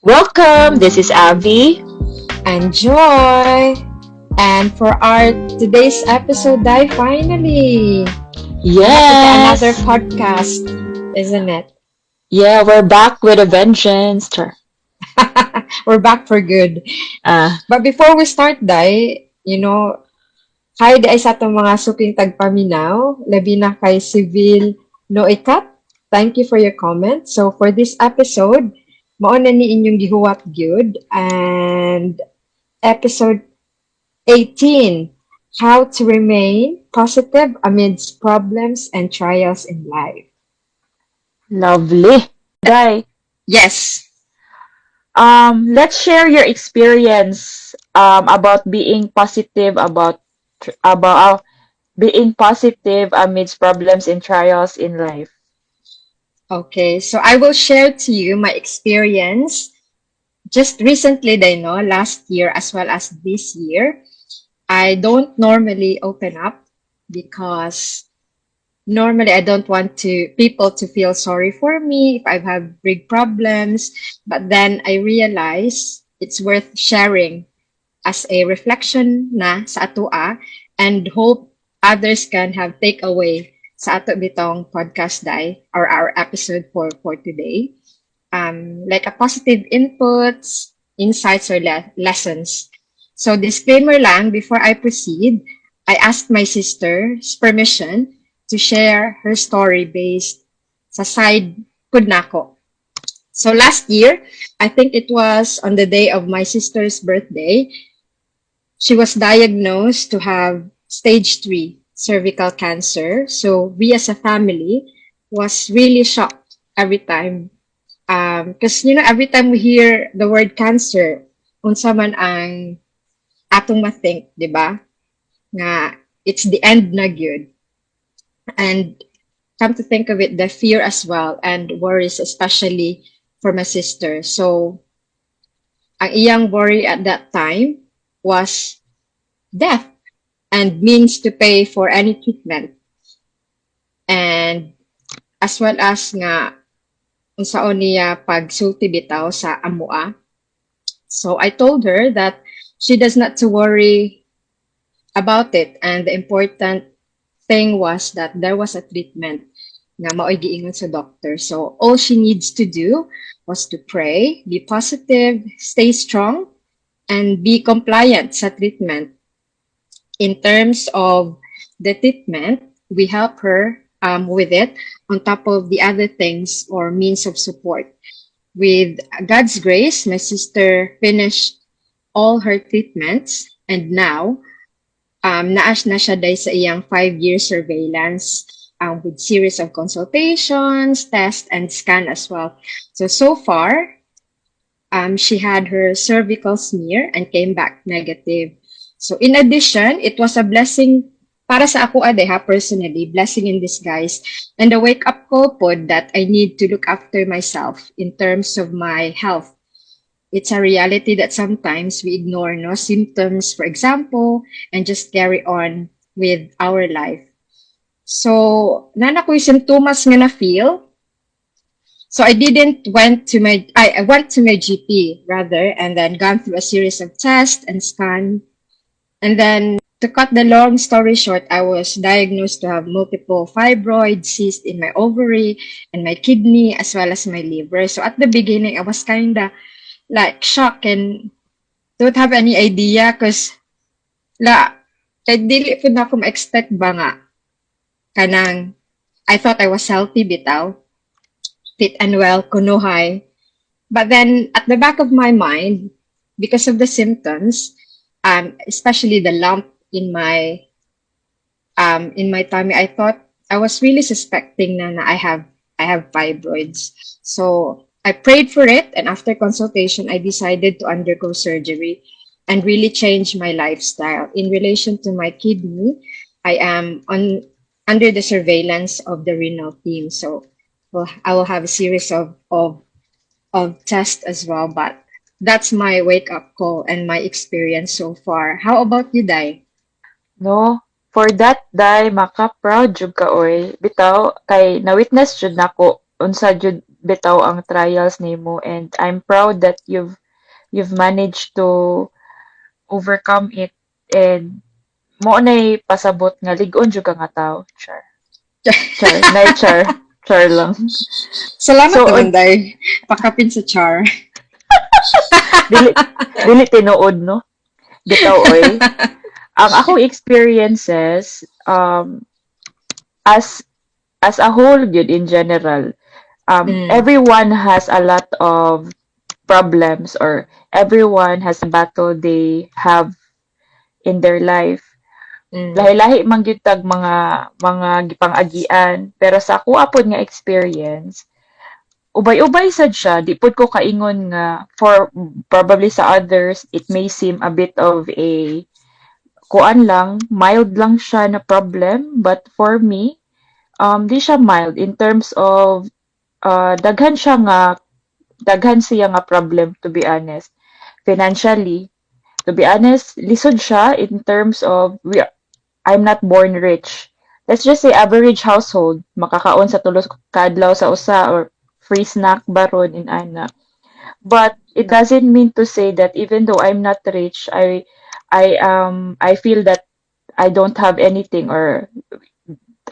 Welcome, this is Avi. and Joy. And for our today's episode, finally, another Yes! podcast, isn't it? Yeah, we're back with a vengeance. We're back for good. Uh, But before we start, hi di ay sa atong mga suping tagpaminaw, labi na kay Civil Noikat. Thank you for your comment. So for this episode, mao na ni inyong gihuwat gyud and episode 18. How to remain positive amidst problems and trials in life. Lovely. Guy, Yes. let's share your experience about being positive amidst problems and trials in life. Okay. So I will share to you my experience just recently, last year as well as this year. I don't normally open up because normally I don't want to people to feel sorry for me if I have big problems. But then I realize it's worth sharing as a reflection na sa atoa and hope others can have takeaway sa ato bitong podcast or our episode for today. Like a positive inputs, insights, or lessons. So disclaimer lang, before I proceed, I asked my sister's permission to share her story based sa side pud nako. So last year, I think it was on the day of my sister's birthday, she was diagnosed to have stage 3 cervical cancer. So we as a family was really shocked every time. Because, every time we hear the word cancer, unsa man ang atong ma-think, di ba? Nga, it's the end na gyud. And come to think of it, the fear as well and worries, especially for my sister. So, ang iyang worry at that time was death and means to pay for any treatment. And as well as nga unsaon niya pagsulti bitaw sa amua. So I told her that she does not to worry about it, and the important thing was that there was a treatment nga mao'y giingon sa doctor. So all she needs to do was to pray, be positive, stay strong, and be compliant sa treatment. In terms of the treatment, we help her with it on top of the other things or means of support. With God's grace, my sister finished all her treatments and now naas na siya dahil sa iyang 5-year surveillance with series of consultations, tests, and scan as well. So far, she had her cervical smear and came back negative. So in addition, it was a blessing para sa ako personally, blessing in disguise and a wake-up call pod that I need to look after myself in terms of my health. It's a reality that sometimes we ignore no symptoms, for example, and just carry on with our life. So, nana ko yung symptoms nga na-feel. So I didn't I went to my GP rather, and then gone through a series of tests and scan. And then to cut the long story short, I was diagnosed to have multiple fibroid cysts in my ovary and my kidney as well as my liver. So at the beginning, I was kinda like shocked and don't have any idea because dili po na ako ma-expect ba nga kanang I thought I was healthy bitaw, fit and well, kunuhay. But then at the back of my mind, because of the symptoms, especially the lump in my tummy, I thought I was really suspecting na I have fibroids. So I prayed for it, and after consultation, I decided to undergo surgery and really change my lifestyle. In relation to my kidney, I am under the surveillance of the renal team. So I will have a series of tests as well. But that's my wake up call and my experience so far. How about you, Dai? No? For that, day, maka-proud jud ka, oy. Bitaw, kay na-witness jud nako unsa jud bitaw ang trials nimo, and I'm proud that you've managed to overcome it, and mo nay pasabot nga lig-on jud ka nga tawo. Char. Char. Nay char. Char lang. Salamat So, naman, Day. Pakapin sa char. dili dili tinuod, no? Bitaw oy. Ang akong experiences, as a whole good in general, Mm, everyone has a lot of problems, or everyone has a battle they have in their life. mm, Lahi-lahi man gyud tag mga gipang-agian, pero sa ako apod nga experience, ubay-ubay sad siya. Di pud ko kaingon nga, for probably sa others it may seem a bit of a kuan lang, mild lang siya na problem, but for me, di siya mild in terms of daghan siya nga, daghan siya nga problem, to be honest. Financially, to be honest, lisod siya in terms of I'm not born rich. Let's just say average household, makakaon sa tulos kadlaw sa usa, or free snack baron in ana. But it doesn't mean to say that even though I'm not rich, I feel that I don't have anything, or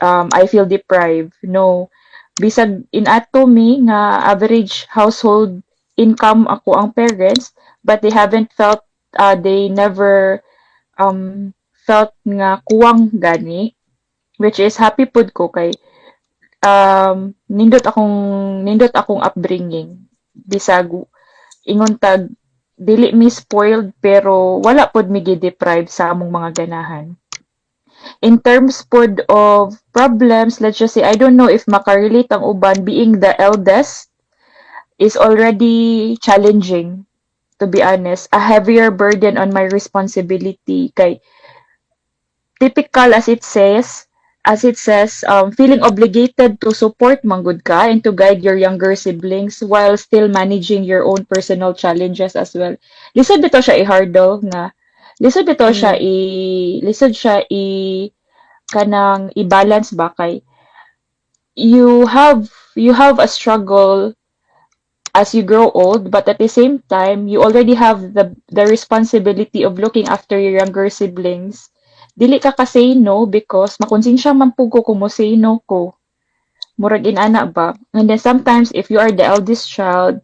I feel deprived. No. Bisag in ato me nga average household income ako ang parents, but they haven't felt, they never felt nga kuwang gani, which is happy pud ko kay nindot akong upbringing. Bisag ingon tag dili mi spoiled, pero wala pod mi gi-deprive sa among mga ganahan. In terms pod of problems, let's just say, I don't know if makarelate ang uban, being the eldest is already challenging, to be honest. A heavier burden on my responsibility. Kay, typical as it says, feeling obligated to support manggod ka and to guide your younger siblings while still managing your own personal challenges as well. Lisod bitaw siya i-hurdle nga. Lisod bitaw siya mm, kanang i-balance ba kay you have a struggle as you grow old, but at the same time you already have the responsibility of looking after your younger siblings. Dili ka say no because makonsensya man pug ko kung mo say no ko. Murag inana ba? And then sometimes if you are the eldest child,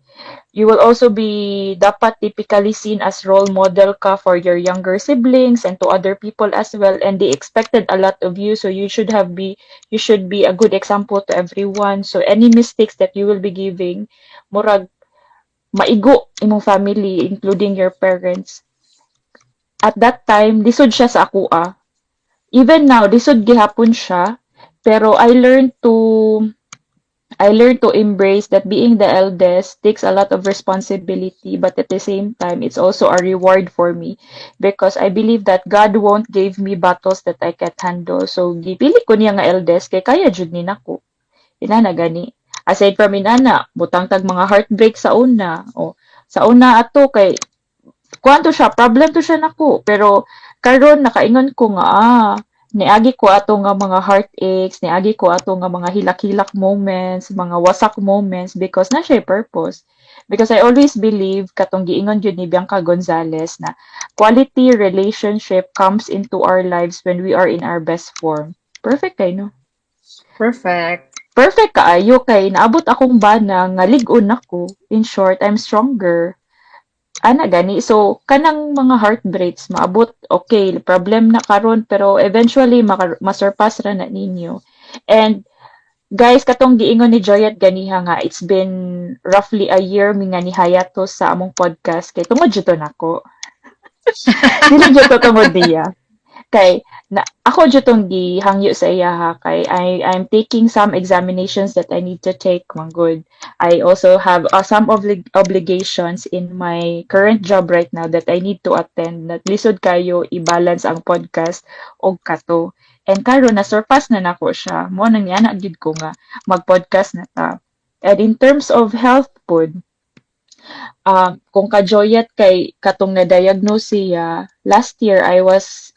you will also be dapat typically seen as role model ka for your younger siblings and to other people as well, and they expected a lot of you, so you should be a good example to everyone. So any mistakes that you will be giving, murag maigo imong family including your parents. At that time lisod siya sa ako. Even now lisod gihapon siya, pero I learned to embrace that being the eldest takes a lot of responsibility, but at the same time, it's also a reward for me because I believe that God won't give me battles that I can't handle. So, gipili ko niya nga eldest kay kaya jud ni nako. Inana gani. Aside from inana, butang tag mga heartbreak sa una. O, sa una ato kay kuan to siya, problem to siya nako. Pero karon nakaingon ko nga niagi ko ato nga mga heartaches, niagi ko ato nga mga hilak-hilak moments, mga wasak moments because na siya purpose. Because I always believe katong giingon jud ni Bianca Gonzalez na quality relationship comes into our lives when we are in our best form. Perfect kay no? perfect. Perfect kaayo kay naabot akong bana nga lig-on ako. In short, I'm stronger. Ana gani. So, kanang mga heartbreaks, maabot, okay, problem na karon pero eventually, masurpass ra na ninyo. And, guys, katong giingon ni Joyet ganiha nga, it's been roughly a year mi nga ni hiatus sa among podcast. Kay tungod jud to nako. Dili jud to tungod niya. Kay na ako jud tong gihangyo sa iya ha, kay I'm taking some examinations that I need to take manggod. I also have some obligations in my current job right now that I need to attend, that lisod kayo i-balance ang podcast og kato. And karon na surpass na nako siya, mo nang yana gid ko nga mag-podcast na ta. And in terms of health pod, kung kajoyat kay katong na-diagnose siya, last year I was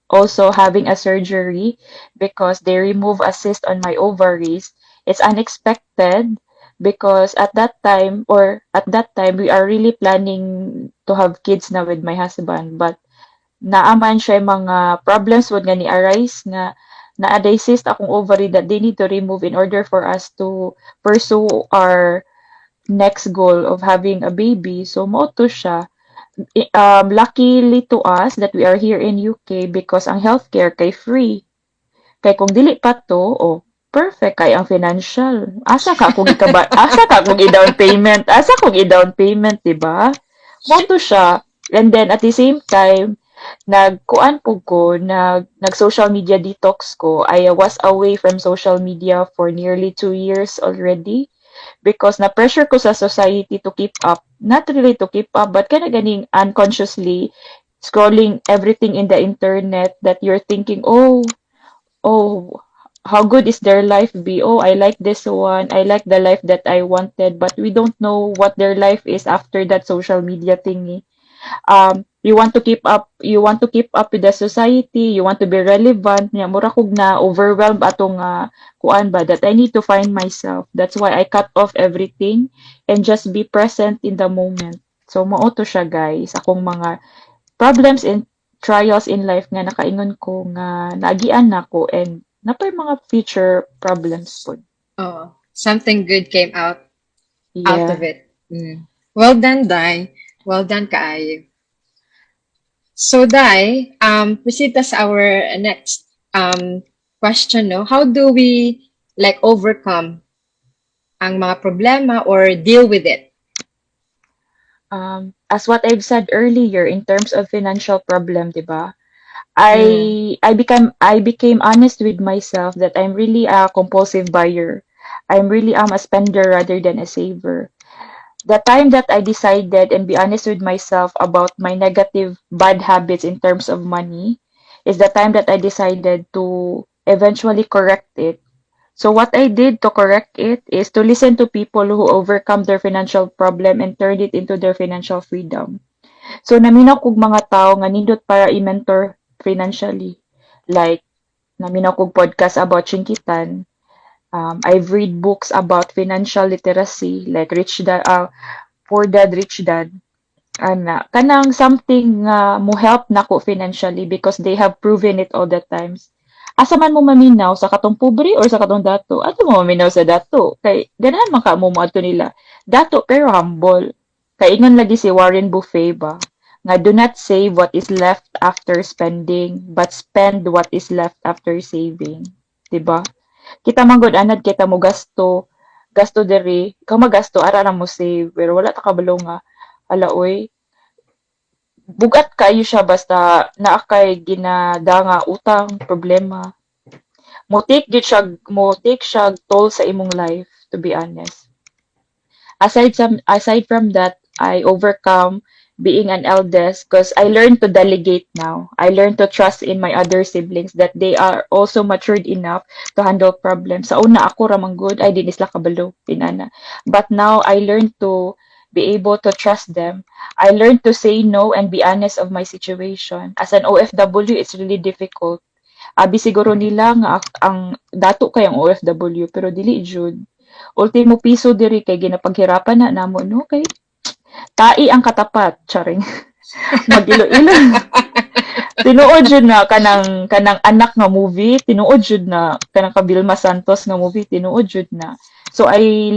also having a surgery because they remove a cyst on my ovaries. It's unexpected, because at that time we are really planning to have kids na with my husband, but naaman siya yung mga problems would nga ni arise nga na-a cyst akong ovary that they need to remove in order for us to pursue our next goal of having a baby. So mo to siya. Luckily to us that we are here in UK because ang healthcare kay free. Kay kung dili pa to, oh, perfect kay ang financial. Asa ka kung i-down payment, di ba? Mo to siya. And then at the same time, nagkuan po ko, nag-social media detox ko. I was away from social media for nearly 2 years already because na-pressure ko sa society to keep up. Not really to keep up, but kind of ganing unconsciously scrolling everything in the internet that you're thinking, oh, how good is their life be? Oh, I like this one. I like the life that I wanted, but we don't know what their life is after that social media thingy. You want to keep up with the society, you want to be relevant, nya mura kog na overwhelmed atong kuan ba that I need to find myself. That's why I cut off everything and just be present in the moment. So mao to siya guys, akong mga problems and trials in life nga nakaingon ko nga naagian nako and napay mga future problems po. Oh, something good came out Yeah. of it. Mm. Well done, Dai. Well done, kaayo. So, Dai, proceed us our next question, no? How do we like overcome ang mga problema or deal with it? As what I've said earlier in terms of financial problem, 'di ba? Mm. I became honest with myself that I'm really a compulsive buyer. I'm really a spender rather than a saver. The time that I decided and be honest with myself about my negative bad habits in terms of money is the time that I decided to eventually correct it. So what I did to correct it is to listen to people who overcome their financial problem and turned it into their financial freedom. So naminaw kog mga tao nga nindot para i-mentor financially. Like naminaw kog podcast about Chinkitan. I've read books about financial literacy like Poor Dad, Rich Dad. Kanang something nga mo help nako financially because they have proven it all the times. Asa man mo maminaw sa katong pobre or sa katong dato, ato mo maminaw sa dato. Kay ganahan man ka mo moadto nila. Dato pero humble. Kay ingon lagi si Warren Buffett ba nga do not save what is left after spending but spend what is left after saving. 'Di ba? Kita man gud anad kita mo gasto diri, ikaw magasto ara ra mo save pero wala ta kabalo nga ala oy bugat kayo siya basta naa kay ginadanga utang problema mo take siya toll sa imong life to be honest. Aside from that, I overcome being an eldest because I learned to delegate now. I learned to trust in my other siblings that they are also matured enough to handle problems. Sa una ako ramang good, I din isla kabalo, pinana. But now I learned to be able to trust them. I learned to say no and be honest of my situation. As an OFW, it's really difficult. Abi siguro nila nga ang dato kay ang OFW pero dili jud. Ultimo piso diri kay ginapaghirapan na namo no kay tai ang katapat charing magilo-ilo tinuod jud na kanang anak nga movie tinuod jud na kanang Kabilma Santos nga movie tinuod jud na so I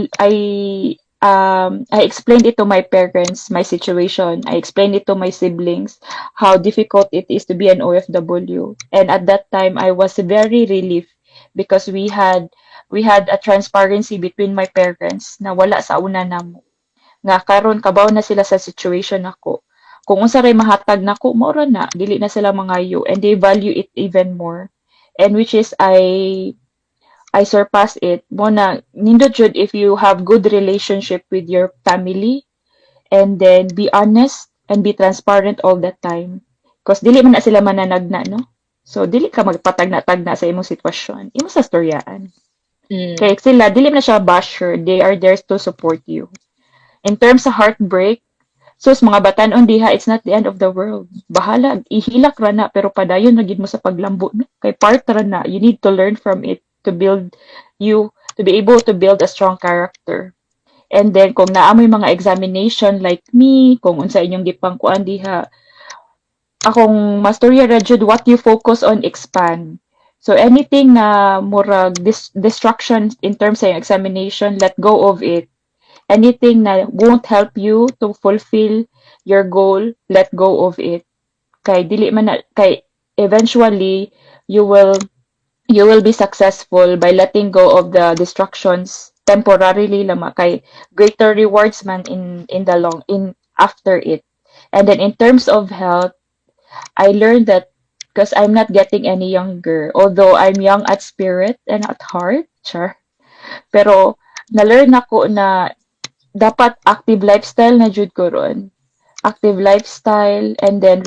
explained it to my parents my situation. I explained it to my siblings how difficult it is to be an OFW, and at that time I was very relieved because we had a transparency between my parents na wala sa una namo nga karon kabaw na sila sa situation nako. Kung unsa ray mahatag nako, mao ra na dili na sila mangayo and they value it even more. And which is I surpass it. Mo na nindot jud if you have good relationship with your family and then be honest and be transparent all the time. Because dili man na sila mananagna, no? So dili ka magpatagna-tagna sa imong sitwasyon. Imo sa storyaan. Mm. Kaya sila, dili na siya basher. They are there to support you. In terms of heartbreak, sus, mga batanon diha, it's not the end of the world. Bahala, ihilak ra na, pero padayon na gid mo sa paglambo. No? Kay part ra na, you need to learn from it to be able to build a strong character. And then kung naamoy mga examination like me, kung unsa inyong gipangkuan diha, akong mastorya ra jud what you focus on expand. So anything na murag distractions in terms sa examination, let go of it. Anything na won't help you to fulfill your goal, let go of it. Kay dili man na, kay eventually you will you will be successful by letting go of the distractions temporarily lama kay greater rewards man in the long in after it. And then in terms of health, I learned that because I'm not getting any younger, although I'm young at spirit and at heart, sure. Pero na-learn ako na dapat active lifestyle na jud ko ron. Active lifestyle, and then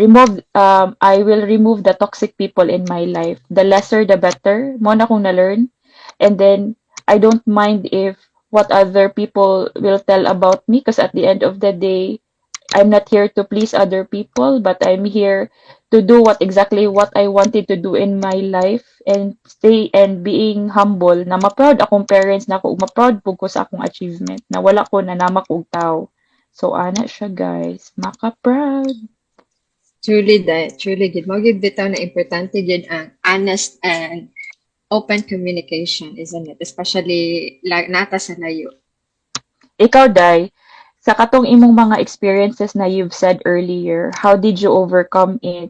I will remove the toxic people in my life. The lesser the better. Mo na kong na-learn. And then I don't mind if what other people will tell about me, because at the end of the day, I'm not here to please other people, but I'm here to do what I wanted to do in my life, and stay and being humble na ma-proud akong parents na ako, ma-proud po ko sa akong achievement na wala ko nanamak og tao. So ana siya guys, maka-proud. Truly good. Mo gid bitaw na importante gid ang honest and open communication, isn't it? Especially like nata sa layo. Ikaw Dai, sa katong imong mga experiences na you've said earlier, how did you overcome it?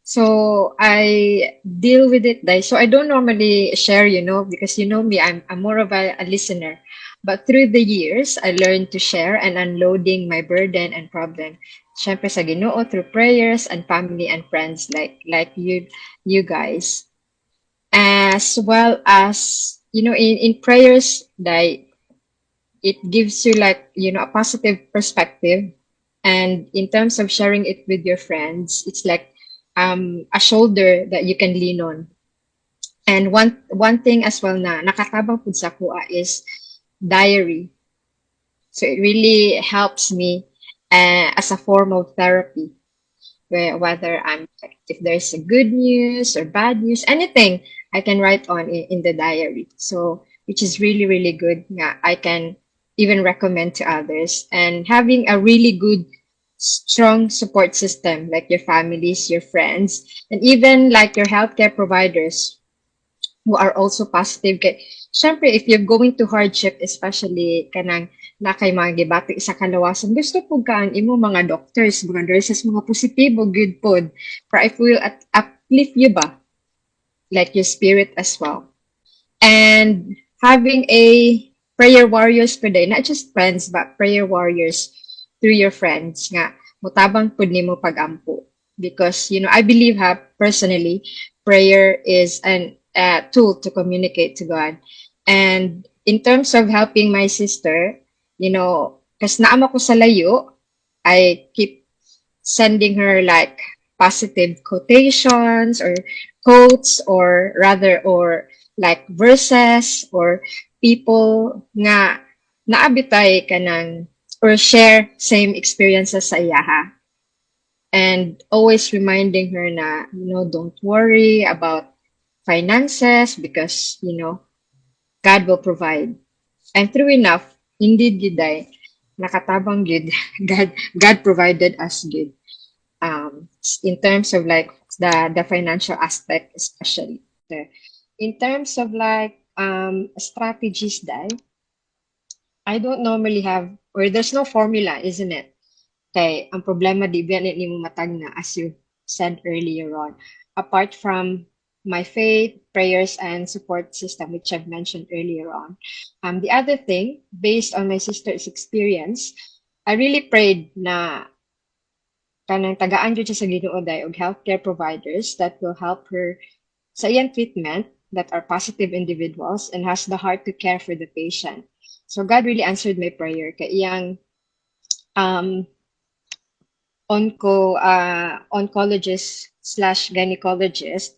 So I deal with it, Dai. So I don't normally share, because you know me, I'm more of a listener. But through the years, I learned to share and unloading my burden and problem. Syempre sa Ginoo through prayers and family and friends like you guys. As well as, in prayers, Dai, it gives you like, a positive perspective. And in terms of sharing it with your friends, it's like a shoulder that you can lean on. And one thing as well na nakatabang pud sa kuha is diary. So it really helps me as a form of therapy. Whether if there's a good news or bad news, anything I can write on in the diary. So which is really really good. Yeah, I can even recommend to others. And having a really good strong support system like your families, your friends, and even like your healthcare providers who are also positive. Kay, syempre, if you're going to hardship, especially kanang na kay mga gibati sa kalawasan, gusto po ka ang imo mga doctors, mga nurses, mga positibo, good pod. For if will uplift you ba? Like your spirit as well. And having a prayer warriors per day, not just friends, but prayer warriors through your friends nga, mutabang pud nimo pagampo. Because, I believe personally, prayer is an tool to communicate to God. And in terms of helping my sister, kasi naama ko sa layo, I keep sending her like positive quotations or quotes or like verses or people nga naabitay ka ng or share same experiences sa iyaha. And always reminding her na, don't worry about finances because, God will provide. And true enough, indeed, Giday, nakatabang gid, God provided us good. In terms of like the financial aspect, especially. In terms of like strategies, Dai, I don't normally have, or there's no formula, isn't it? Kay, ang problema di ba ni mo matag na, as you said earlier on. Apart from my faith, prayers, and support system, which I've mentioned earlier on. The other thing, based on my sister's experience, I really prayed na kanang tagaan jud siya sa Ginoo day og healthcare providers that will help her sa iyang treatment that are positive individuals and has the heart to care for the patient. So God really answered my prayer kay iyang um oncologist slash gynecologist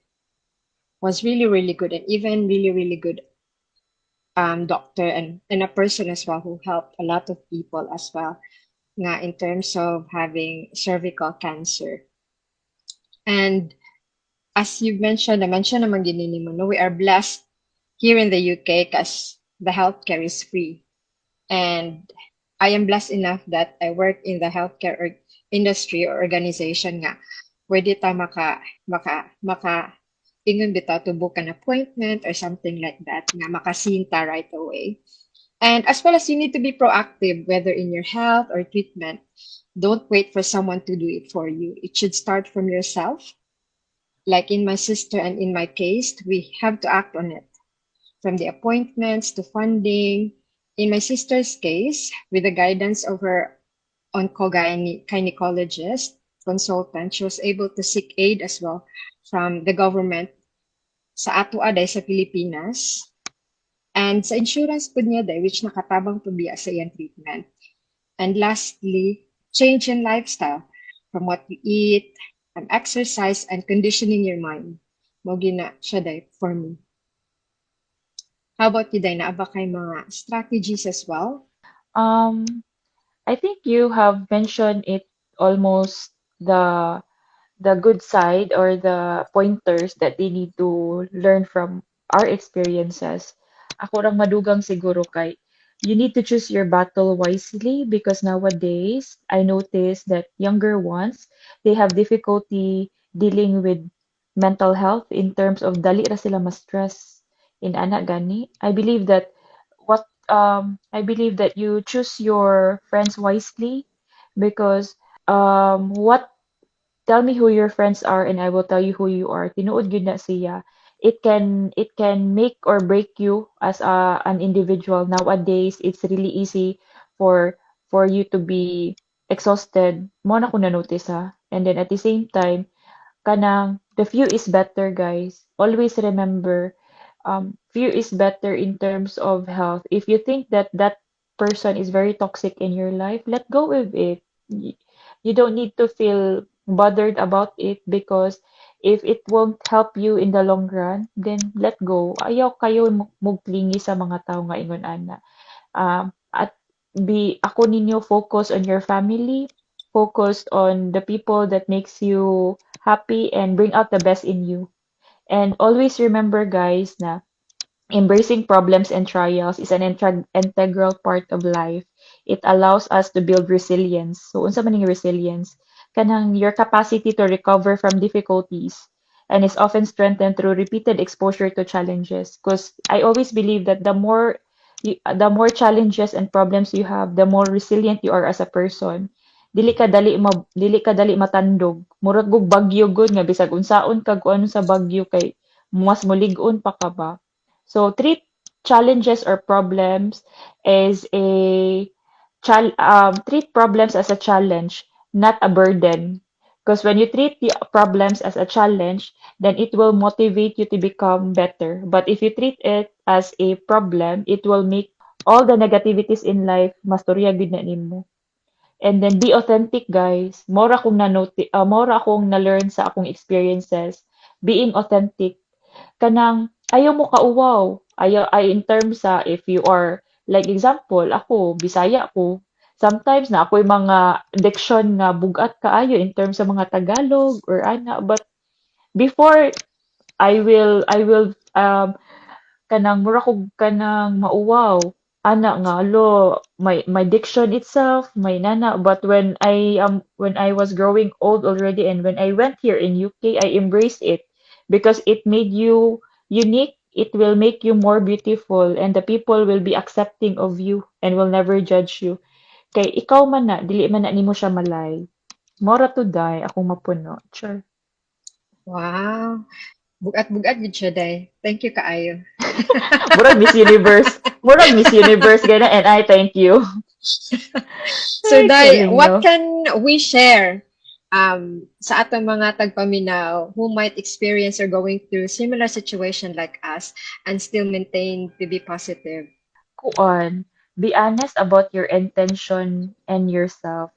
was really really good and even really really good doctor and a person as well who helped a lot of people as well nga in terms of having cervical cancer. And as you mentioned, na-mention naman ginini mo, no, we are blessed here in the UK because the healthcare is free. And I am blessed enough that I work in the healthcare industry or organization nga. Pwede ta maka ingon bitaw to book an appointment or something like that nga makasinta right away. And as well as you need to be proactive, whether in your health or treatment. Don't wait for someone to do it for you. It should start from yourself. Like in my sister and in my case, we have to act on it. From the appointments to funding. In my sister's case, with the guidance of her onco-gynecologist consultant, she was able to seek aid as well from the government sa ato aday sa Pilipinas. And sa insurance po niya day, which nakatabang po biya sa iyang treatment. And lastly, change in lifestyle from what you eat, from exercise, and conditioning your mind. Mo gina siya day for me. How about you, Day? Naaba kay mga strategies as well? Um, I think you have mentioned it almost the good side or the pointers that they need to learn from our experiences. Ako rang madugang siguro kay you need to choose your battle wisely because nowadays I notice that younger ones they have difficulty dealing with mental health in terms of dali ra sila ma-stress in anak gani. I believe that you choose your friends wisely because what tell me who your friends are and I will tell you who you are. Tinuod gyud na siya. It can make or break you as an individual. Nowadays, it's really easy for you to be exhausted. Mo na ko na notice ha. And then at the same time, kanang the few is better, guys. Always remember, few is better in terms of health. If you think that that person is very toxic in your life, let go of it. You don't need to feel bothered about it because if it won't help you in the long run, then let go. Ayaw kayo mugklingi sa mga tao nga ingon ana. At be ako ninyo focus on your family, focused on the people that makes you happy and bring out the best in you. And always remember guys na embracing problems and trials is an integral part of life. It allows us to build resilience. So, unsa man yung resilience? Kanang your capacity to recover from difficulties and is often strengthened through repeated exposure to challenges. Because I always believe that the more challenges and problems you have, the more resilient you are as a person. Dili ka dali matandog. Murag gug bagyo gud nga bisag unsaon kag ano sa bagyo kay mas mulig-on pa ka ba. So treat challenges or problems as a treat problems as a challenge, not a burden. Because when you treat the problems as a challenge, then it will motivate you to become better. But if you treat it as a problem, it will make all the negativities in life masturya gid na nimo. And then be authentic, guys. Mora akong na-learn sa akong experiences. Being authentic kanang ayaw mo kauwaw. Ayaw ay in terms sa if you are like example ako Bisaya ko. Sometimes na ako'y mga diction nga bugat kaayo in terms sa mga Tagalog or ana but before I will kanang mura kog kanang mauwaw ana nga lo my diction itself may nana but when I was growing old already and when I went here in UK I embraced it because it made you unique. It will make you more beautiful and the people will be accepting of you and will never judge you kay ikaw man na dili man na nimo siya malay mora to die akong mapuno sure. Wow. Bugat-bugat gid siya, Day. Thank you kaayo. Murag Miss Universe gana and I thank you. So, Ay, Day, galing what no. can we share sa atong mga tagpaminaw who might experience or going through similar situation like us and still maintain to be positive? Kuan, be honest about your intention and yourself.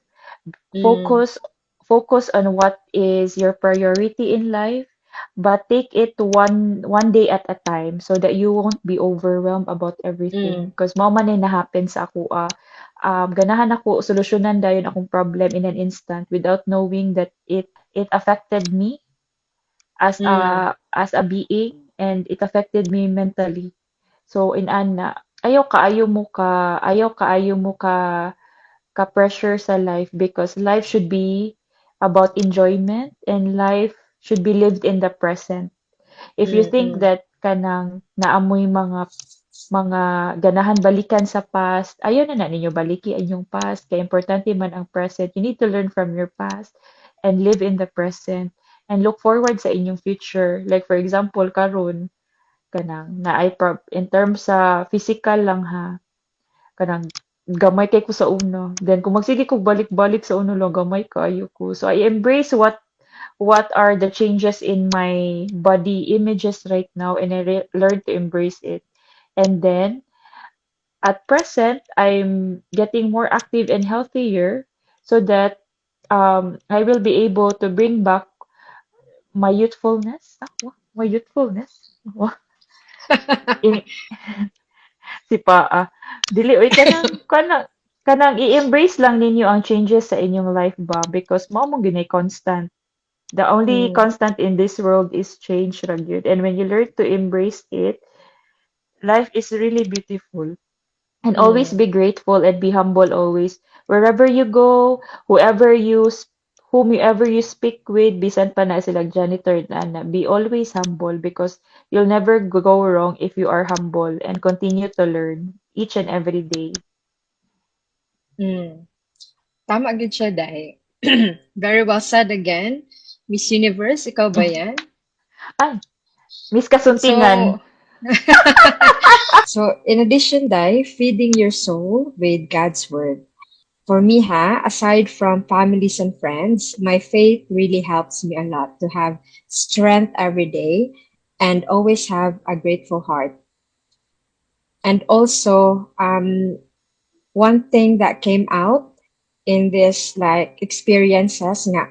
Mm, Focus focus on what is your priority in life, but take it one day at a time so that you won't be overwhelmed about everything. mm, Because mao man na happen sa ako ganahan ako solusyonan dayon akong problem in an instant without knowing that it affected me mm, as a being and it affected me mentally. So in Anna, ayaw pressure sa life because life should be about enjoyment and life should be lived in the present. If you think Mm-mm. that kanang naamoy mga ganahan balikan sa past, ayaw na ninyo baliki ang inyong past. Kaya importante man ang present. You need to learn from your past and live in the present and look forward sa inyong future. Like for example, karon kanang in terms sa physical lang ha, kanang gamay kay ko sa uno. Then kung magsige kog balik-balik sa uno lang, gamay kaayo ko. So I embrace what are the changes in my body images right now and learn to embrace it. And then at present, I'm getting more active and healthier so that I will be able to bring back my youthfulness. Ah, my youthfulness. Wah, in, si Paa. Dili, oy, kanang i-embrace lang ninyo ang changes sa inyong life ba? Because mo mong ginay constant. The only Mm. constant in this world is change, ra gyud. And when you learn to embrace it, life is really beautiful. And always Mm. be grateful and be humble always. Wherever you go, whomever you speak with, bisan pa na silang janitor na, be always humble because you'll never go wrong if you are humble and continue to learn each and every day. Mm. Tama gid siya, Day. Very well said again. Miss Universe, ikaw ba yan? Ay, Miss Kasuntingan. So, so in addition, Day, feeding your soul with God's word. For me, aside from families and friends, my faith really helps me a lot to have strength every day and always have a grateful heart. And also, one thing that came out in this like experiences nga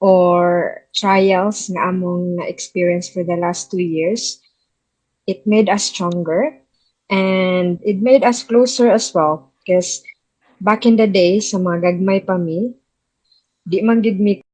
or trials nga among experience for the last 2 years, it made us stronger and it made us closer as well. Because back in the day, sa mga gagmay pa mi, di man gid mi